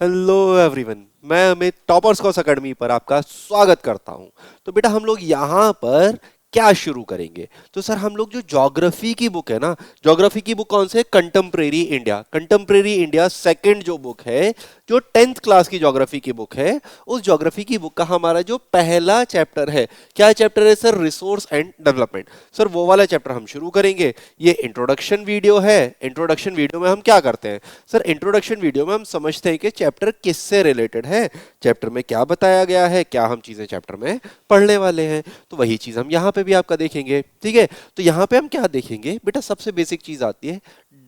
Hello everyone, मैं Amit toppers course academy पर आपका स्वागत करता हूं। तो बेटा हम लोग यहाँ पर क्या शुरू करेंगे? तो सर हम लोग जो ज्योग्राफी की बुक है ना, ज्योग्राफी की बुक कौन से? कंटेम्परेरी इंडिया सेकंड जो बुक है, जो 10th क्लास की ज्योग्राफी की बुक है, उस ज्योग्राफी की बुक का हमारा जो पहला चैप्टर है, क्या चैप्टर है sir? Resource and development. Sir वो वाला चैप्टर हम शुरू करेंगे। ये इंट्रोडक्शन वीडियो है। इंट्रोडक्शन वीडियो में हम क्या करते हैं सर? इंट्रोडक्शन वीडियो में हम समझते हैं कि चैप्टर किससे रिलेटेड है, चैप्टर में क्या बताया गया है, क्या हम चीजें चैप्टर में पढ़ने वाले हैं। तो वही चीज हम यहाँ पे भी आपका देखेंगे, ठीक है? तो यहाँ पे हम क्या देखेंगे बेटा? सबसे बेसिक चीज आती है,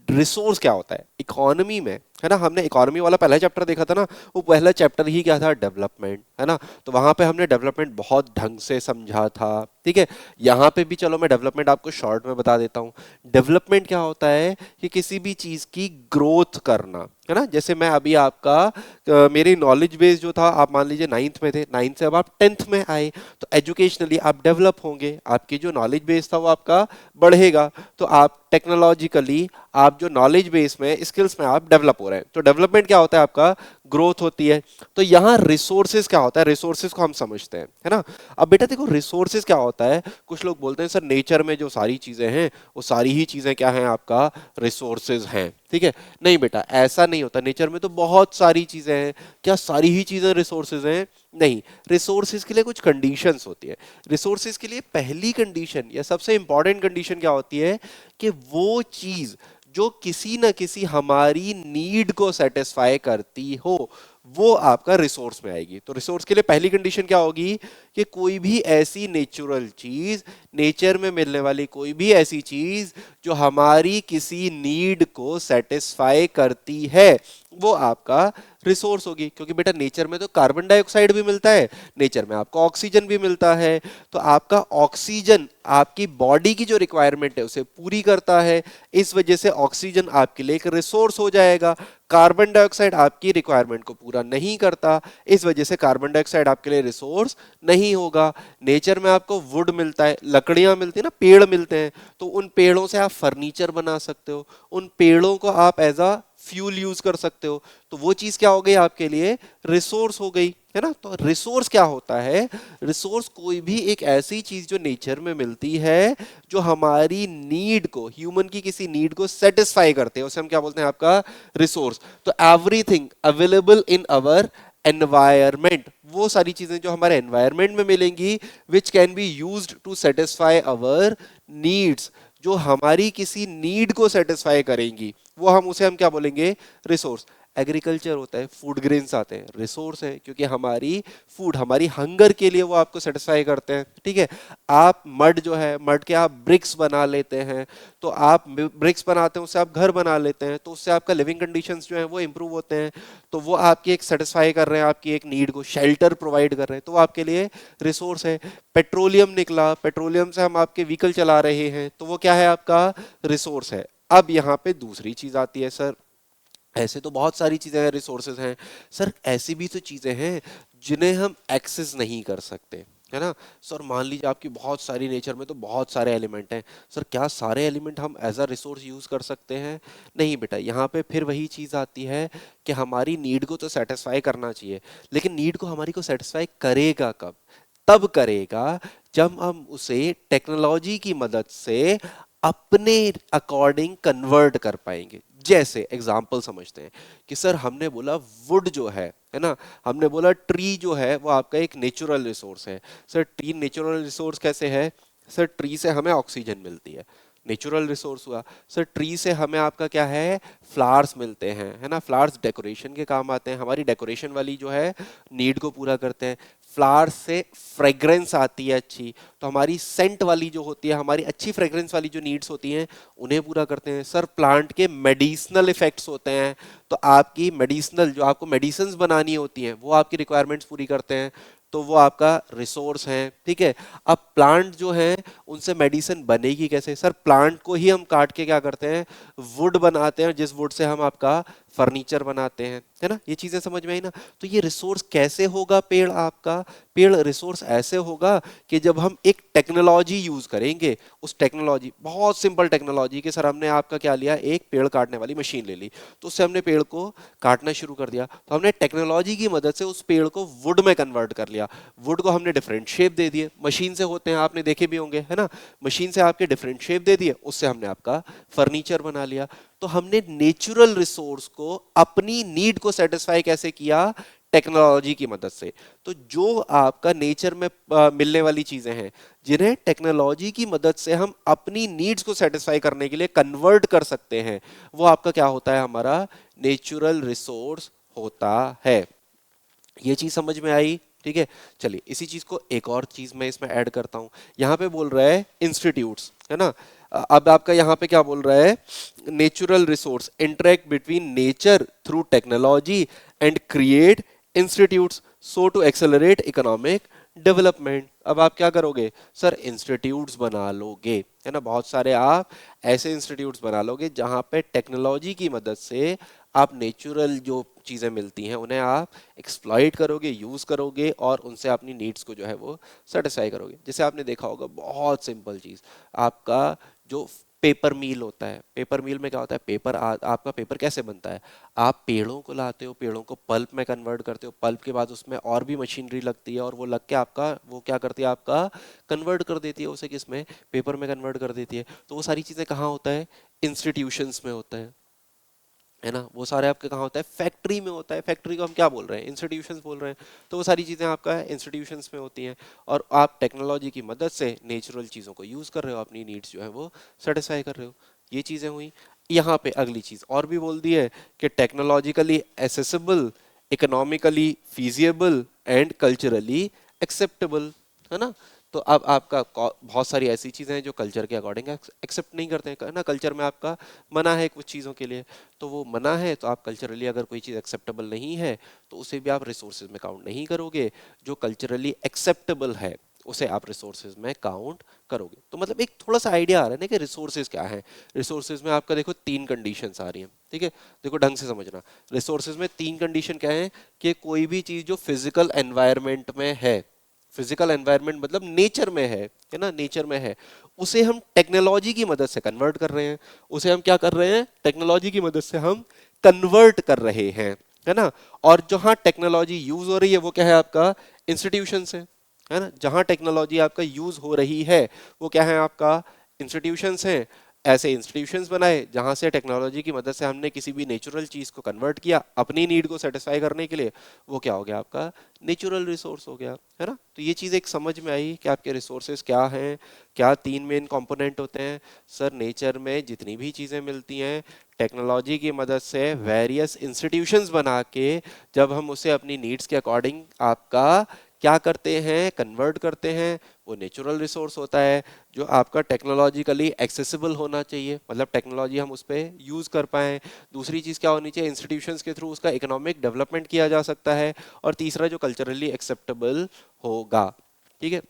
रिसोर्स क्या होता है इकोनॉमी में, है ना? हमने इकोनॉमी वाला पहला चैप्टर देखा था ना, वो पहला चैप्टर ही क्या था? डेवलपमेंट, है ना? तो वहां पे हमने डेवलपमेंट बहुत ढंग से समझा था, ठीक है? यहाँ पे भी चलो मैं डेवलपमेंट आपको शॉर्ट में बता देता हूँ। डेवलपमेंट क्या होता है कि किसी भी चीज की ग्रोथ करना, है ना? जैसे मैं अभी आपका मेरी नॉलेज बेस जो था, आप मान लीजिए नाइन्थ में थे, नाइन्थ से अब आप 10th में आए, तो एजुकेशनली आप डेवलप होंगे, आपकी जो नॉलेज बेस था वो आपका बढ़ेगा। तो आप टेक्नोलॉजिकली, आप जो नॉलेज बेस में, स्किल्स में आप डेवलप हो रहे हैं। तो डेवलपमेंट क्या होता है? आपका ग्रोथ होती है। तो यहाँ रिसोर्सेज क्या होता है? रिसोर्सेज को हम समझते हैं, है ना? अब बेटा देखो, रिसोर्सेज क्या होता है? कुछ लोग बोलते हैं सर नेचर में जो सारी चीजें हैं वो सारी ही चीजें क्या हैं? आपका रिसोर्सेज हैं, ठीक है? नहीं बेटा, ऐसा नहीं होता। नेचर में तो बहुत सारी चीजें हैं। क्या सारी ही चीजें रिसोर्सेज हैं? नहीं। रिसोर्सेज के लिए कुछ कंडीशंस होती है। रिसोर्सेज के लिए पहली कंडीशन या सबसे इंपॉर्टेंट कंडीशन क्या होती है? कि वो चीज जो किसी ना किसी हमारी नीड को सेटिस्फाई करती हो, वो आपका रिसोर्स में आएगी। तो रिसोर्स के लिए पहली कंडीशन क्या होगी? कि कोई भी ऐसी नेचुरल चीज, नेचर में मिलने वाली कोई भी ऐसी चीज जो हमारी किसी नीड को सेटिस्फाई करती है, वो आपका रिसोर्स होगी। क्योंकि बेटा नेचर में तो कार्बन डाइऑक्साइड भी मिलता है, नेचर में आपको ऑक्सीजन भी मिलता है। तो आपका ऑक्सीजन आपकी बॉडी की जो रिक्वायरमेंट है उसे पूरी करता है, इस वजह से ऑक्सीजन आपके लिए एक रिसोर्स हो जाएगा। कार्बन डाइऑक्साइड आपकी रिक्वायरमेंट को पूरा नहीं करता, इस वजह से कार्बन डाइऑक्साइड आपके लिए रिसोर्स नहीं होगा। नेचर में आपको वुड मिलता है, लकड़ियां मिलती है ना, पेड़ मिलते हैं, तो उन पेड़ों से आप फर्नीचर बना सकते हो, उन पेड़ों को आप एज अ फ्यूल यूज कर सकते हो। तो वो चीज क्या हो गई आपके लिए? रिसोर्स हो गई, है ना? तो रिसोर्स क्या होता है? रिसोर्स कोई भी एक ऐसी चीज जो नेचर में मिलती है, जो हमारी नीड को, ह्यूमन की किसी नीड को सेटिस्फाई करते हैं, उसे हम क्या बोलते हैं? आपका रिसोर्स। तो everything available in our environment, वो सारी चीजें जो हमारे एनवायरमेंट में मिलेंगी, which can be used to satisfy our needs, जो हमारी किसी नीड को सेटिस्फाई करेंगी, वो हम उसे हम क्या बोलेंगे? रिसोर्स। एग्रीकल्चर होता है, फूड ग्रेन्स आते हैं, रिसोर्स है, क्योंकि हमारी फूड, हमारी हंगर के लिए वो आपको सेटिस्फाई करते हैं, ठीक है? आप मड जो है, मड के आप ब्रिक्स बना लेते हैं, तो आप ब्रिक्स बनाते हैं, उससे आप घर बना लेते हैं, तो उससे आपका लिविंग कंडीशंस जो है वो इंप्रूव होते हैं। तो वो आपकी एक सेटिस्फाई कर रहे हैं, आपकी एक नीड को, शेल्टर प्रोवाइड कर रहे हैं, तो वो आपके लिए रिसोर्स है। पेट्रोलियम निकला, पेट्रोलियम से हम आपके व्हीकल चला रहे हैं, तो वो क्या है? आपका रिसोर्स है। अब यहाँ पे दूसरी चीज आती है, सर ऐसे तो बहुत सारी चीजें हैं, रिसोर्सेज हैं, सर ऐसी भी तो चीजें हैं जिन्हें हम एक्सेस नहीं कर सकते, है ना? सर मान लीजिए आपकी बहुत सारी, नेचर में तो बहुत सारे एलिमेंट हैं, सर क्या सारे एलिमेंट हम एज अ रिसोर्स यूज कर सकते हैं? नहीं बेटा, यहाँ पे फिर वही चीज आती है कि हमारी नीड को तो सेटिस्फाई करना चाहिए, लेकिन नीड को हमारी को सेटिस्फाई करेगा कब? तब करेगा जब हम उसे टेक्नोलॉजी की मदद से अपने अकॉर्डिंग कन्वर्ट कर पाएंगे। जैसे एग्जाम्पल समझते हैं कि सर हमने बोला वुड जो है ना, हमने बोला ट्री जो है वो आपका एक नेचुरल रिसोर्स है। सर ट्री नेचुरल रिसोर्स कैसे है? सर ट्री से हमें ऑक्सीजन मिलती है, नेचुरल रिसोर्स हुआ। सर ट्री से हमें आपका क्या है? फ्लावर्स मिलते हैं, है ना? फ्लावर्स डेकोरेशन के काम आते हैं, हमारी डेकोरेशन वाली जो है नीड को पूरा करते हैं। फ्लावर्स से फ्रेग्रेंस आती है अच्छी, तो हमारी सेंट वाली जो होती है, हमारी अच्छी फ्रेग्रेंस वाली जो नीड्स होती हैं, उन्हें पूरा करते हैं। सर प्लांट के मेडिसिनल इफेक्ट्स होते हैं, तो आपकी मेडिसिनल, जो आपको मेडिसिन बनानी होती हैं, वो आपकी रिक्वायरमेंट्स पूरी करते हैं, तो वो आपका रिसोर्स है, ठीक है? अब प्लांट जो है उनसे मेडिसिन बनेगी कैसे? सर प्लांट को ही हम काट के क्या करते हैं? वुड बनाते हैं, जिस वुड से हम आपका फर्नीचर बनाते हैं, है ना, ये चीजें समझ में आई ना। तो ये रिसोर्स कैसे होगा पेड़ आपका, पेड़ रिसोर्स ऐसे होगा कि जब हम एक टेक्नोलॉजी यूज करेंगे, उस टेक्नोलॉजी, बहुत सिंपल टेक्नोलॉजी कि सर हमने आपका क्या लिया, एक पेड़ काटने वाली मशीन ले ली, तो उससे हमने पेड़ को काटना शुरू कर दिया, तो हमने टेक्नोलॉजी की मदद से उस पेड़ को वुड में कन्वर्ट कर लिया, वुड को हमने डिफरेंट शेप दे दिए, मशीन से होते हैं, आपने देखे भी होंगे, है ना, मशीन से आपके डिफरेंट शेप दे दिए, उससे हमने आपका फर्नीचर बना लिया। तो हमने नेचुरल रिसोर्स को अपनी नीड को सेटिस्फाई कैसे किया, टेक्नोलॉजी की मदद से। तो जो आपका नेचर में मिलने वाली चीजें हैं जिन्हें टेक्नोलॉजी की मदद से हम अपनी नीड्स को सेटिस्फाई करने के लिए कन्वर्ट कर सकते हैं, वो आपका क्या होता है, हमारा नेचुरल रिसोर्स होता है। ये चीज समझ में आई, ठीक है। चलिए इसी चीज को एक और चीज मैं इसमें ऐड करता हूं। यहां पे बोल रहा है इंस्टीट्यूट्स, है ना। अब आपका यहां पे क्या बोल रहा है, natural resource interact between nature through technology and create institutes so to accelerate economic development. अब आप क्या करोगे सर, इंस्टीट्यूट्स बना लोगे, है ना, बहुत सारे आप ऐसे इंस्टीट्यूट्स बना लोगे जहां पे टेक्नोलॉजी की मदद से आप नेचुरल जो चीजें मिलती हैं उन्हें आप एक्सप्लॉइट करोगे, यूज करोगे और उनसे अपनी नीड्स को जो है वो सेटिस्फाई करोगे। जैसे आपने देखा होगा बहुत सिंपल चीज, आपका जो पेपर मिल होता है, पेपर मिल में क्या होता है, पेपर आपका पेपर कैसे बनता है, आप पेड़ों को लाते हो, पेड़ों को पल्प में कन्वर्ट करते हो, पल्प के बाद उसमें और भी मशीनरी लगती है और वो लग के आपका वो क्या करती है, आपका कन्वर्ट कर देती है उसे किस में, पेपर में कन्वर्ट कर देती है। तो वो सारी चीजें कहाँ होता है, इंस्टीट्यूशंस में होता है ना, वो सारे आपके कहाँ होता है, फैक्ट्री में होता है। फैक्ट्री को हम क्या बोल रहे हैं, इंस्टीट्यूशंस बोल रहे हैं। तो वो सारी चीजें आपका इंस्टीट्यूशंस में होती हैं और आप टेक्नोलॉजी की मदद से नेचुरल चीजों को यूज कर रहे हो, अपनी नीड्स जो है वो सेटिस्फाई कर रहे हो। ये चीजें हुई। यहाँ पे अगली चीज और भी बोल दी है कि technologically accessible, economically feasible and culturally acceptable, है ना। तो अब आपका बहुत सारी ऐसी चीजें हैं जो कल्चर के अकॉर्डिंग एक्सेप्ट नहीं करते हैं ना, कल्चर में आपका मना है कुछ चीजों के लिए, तो वो मना है, तो आप कल्चरली अगर कोई चीज एक्सेप्टेबल नहीं है तो उसे भी आप रिसोर्सेज में काउंट नहीं करोगे। जो कल्चरली एक्सेप्टेबल है उसे आप रिसोर्सेज में काउंट करोगे। तो मतलब एक थोड़ा सा आइडिया आ रहा है ना कि रिसोर्सेज क्या है। रिसोर्सेज में आपका देखो तीन कंडीशंस आ रही हैं, ठीक है, देखो ढंग से समझना। रिसोर्सेज में तीन कंडीशन क्या है, कि कोई भी चीज जो फिजिकल एनवायरनमेंट में है, फिजिकल एनवायरनमेंट मतलब नेचर में है ना, नेचर में है, उसे हम टेक्नोलॉजी की मदद से कन्वर्ट कर रहे हैं। उसे हम क्या कर रहे हैं, टेक्नोलॉजी की मदद से हम कन्वर्ट कर रहे हैं, है ना। और जहां टेक्नोलॉजी यूज हो रही है वो क्या है, आपका इंस्टीट्यूशन है ना। जहां टेक्नोलॉजी आपका यूज हो रही है वो क्या है, आपका इंस्टीट्यूशंस हैं। ऐसे इंस्टीट्यूशंस बनाए जहां से टेक्नोलॉजी की मदद से हमने किसी भी नेचुरल चीज को कन्वर्ट किया अपनी नीड को सेटिस्फाई करने के लिए, वो क्या हो गया, आपका नेचुरल रिसोर्स हो गया, है ना। तो ये चीज एक समझ में आई कि आपके रिसोर्सेज क्या हैं, क्या तीन मेन कंपोनेंट होते हैं। सर नेचर में जितनी भी चीजें मिलती हैं टेक्नोलॉजी की मदद से वेरियस इंस्टीट्यूशंस बना के जब हम उसे अपनी नीड्स के अकॉर्डिंग आपका क्या करते हैं, कन्वर्ट करते हैं, वो नेचुरल रिसोर्स होता है। जो आपका टेक्नोलॉजिकली एक्सेसिबल होना चाहिए, मतलब टेक्नोलॉजी हम उस पर यूज कर पाए। दूसरी चीज क्या होनी चाहिए, इंस्टीट्यूशंस के थ्रू उसका इकोनॉमिक डेवलपमेंट किया जा सकता है। और तीसरा जो कल्चरली एक्सेप्टेबल होगा, ठीक है।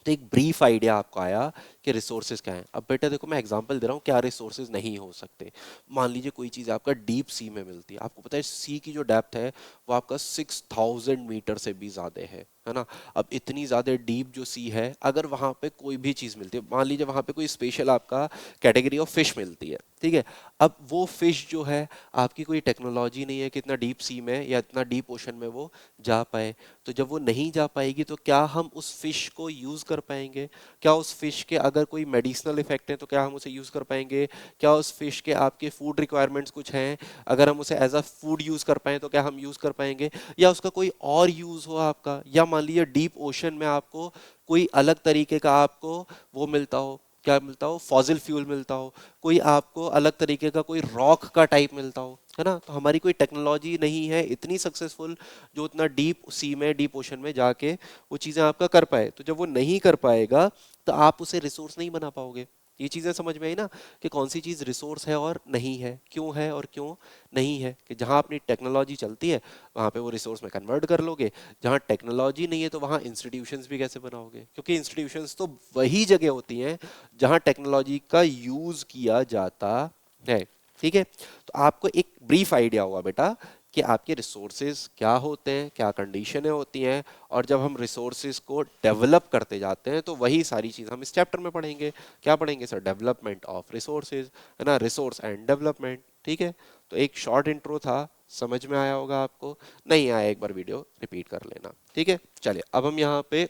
तो एक ब्रीफ आइडिया आपको आया कि रिसोर्सेज क्या हैं। अब बेटा देखो मैं एग्जांपल दे रहा हूँ क्या रिसोर्सेज नहीं हो सकते। मान लीजिए कोई चीज़ आपका डीप सी में मिलती है, आपको पता है सी की जो डेप्थ है वो आपका 6000 मीटर से भी ज़्यादा है ना। अब इतनी ज़्यादा डीप जो सी है, अगर वहाँ पे कोई भी चीज़ मिलती है, मान लीजिए वहाँ पे कोई स्पेशल आपका कैटेगरी ऑफ फिश मिलती है, ठीक है। अब वो फिश जो है, आपकी कोई टेक्नोलॉजी नहीं है कि इतना डीप सी में या इतना डीप ओशन में वो जा पाए। तो जब वो नहीं जा पाएगी तो क्या हम उस फिश को यूज कर पाएंगे, क्या उस फिश के अगर कोई मेडिसिनल इफेक्ट है तो क्या हम उसे यूज कर पाएंगे, क्या उस फिश के आपके फूड रिक्वायरमेंट्स कुछ हैं, अगर हम उसे एज अ फूड यूज कर पाए तो क्या हम यूज कर पाएंगे, या उसका कोई और यूज हो आपका, या मान लीजिए डीप ओशन में आपको कोई अलग तरीके का आपको वो मिलता हो, क्या मिलता हो, फॉसिल फ्यूल मिलता हो, कोई आपको अलग तरीके का कोई रॉक का टाइप मिलता हो, है ना। तो हमारी कोई टेक्नोलॉजी नहीं है इतनी सक्सेसफुल जो उतना डीप सी में, डीप ओशन में जाके वो चीजें आपका कर पाए। तो जब वो नहीं कर पाएगा तो आप उसे रिसोर्स नहीं बना पाओगे। ये चीजें समझ में आई ना, कि कौन सी चीज रिसोर्स है और नहीं है, क्यों है और क्यों नहीं है। कि जहां अपनी टेक्नोलॉजी चलती है वहां पे वो रिसोर्स में कन्वर्ट कर लोगे, जहां टेक्नोलॉजी नहीं है तो वहां इंस्टीट्यूशंस भी कैसे बनाओगे, क्योंकि इंस्टीट्यूशंस तो वही जगह होती हैं जहां टेक्नोलॉजी का यूज किया जाता है। ठीक है, तो आपको एक ब्रीफ आइडिया होगा बेटा कि आपके रिसोर्सेज क्या होते हैं, क्या कंडीशनें होती हैं, और जब हम रिसोर्सेज को डेवलप करते जाते हैं तो वही सारी चीज़ हम इस चैप्टर में पढ़ेंगे। क्या पढ़ेंगे सर? डेवलपमेंट ऑफ रिसोर्सेज, है ना, रिसोर्स एंड डेवलपमेंट। ठीक है, तो एक शॉर्ट इंट्रो था, समझ में आया होगा आपको। नहीं आया एक बार वीडियो रिपीट कर लेना। ठीक है, चलिए अब हम यहाँ पे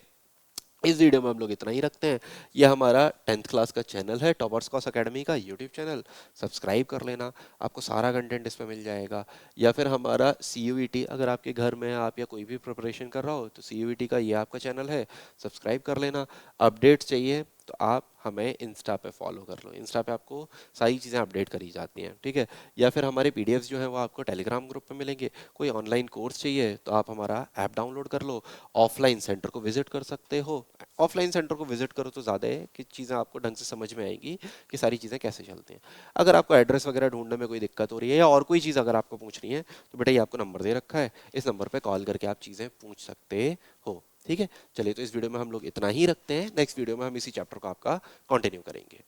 इस वीडियो में हम लोग इतना ही रखते हैं। यह हमारा 10th क्लास का चैनल है, टॉपर्स कॉस एकेडमी का यूट्यूब चैनल। सब्सक्राइब कर लेना, आपको सारा कंटेंट इस पे मिल जाएगा। या फिर हमारा CUET, अगर आपके घर में आप या कोई भी प्रिपरेशन कर रहा हो तो CUET का ये आपका चैनल है, सब्सक्राइब कर लेना। अपडेट्स चाहिए तो आप हमें इंस्टा पे फॉलो कर लो, इंस्टा पे आपको सारी चीज़ें अपडेट करी जाती हैं। ठीक है, या फिर हमारे PDFs जो हैं वो आपको टेलीग्राम ग्रुप पे मिलेंगे। कोई ऑनलाइन कोर्स चाहिए तो आप हमारा ऐप डाउनलोड कर लो, ऑफलाइन सेंटर को विजिट कर सकते हो। ऑफलाइन सेंटर को विजिट करो तो ज़्यादा है कि चीज़ें आपको ढंग से समझ में आएंगी कि सारी चीज़ें कैसे चलती हैं। अगर आपको एड्रेस वगैरह ढूंढने में कोई दिक्कत हो रही है या और कोई चीज़ अगर आपको पूछनी है तो बेटा ये आपको नंबर दे रखा है, इस नंबर पे कॉल करके आप चीज़ें पूछ सकते हो। ठीक है, चलिए तो इस वीडियो में हम लोग इतना ही रखते हैं, नेक्स्ट वीडियो में हम इसी चैप्टर को आपका कंटिन्यू करेंगे।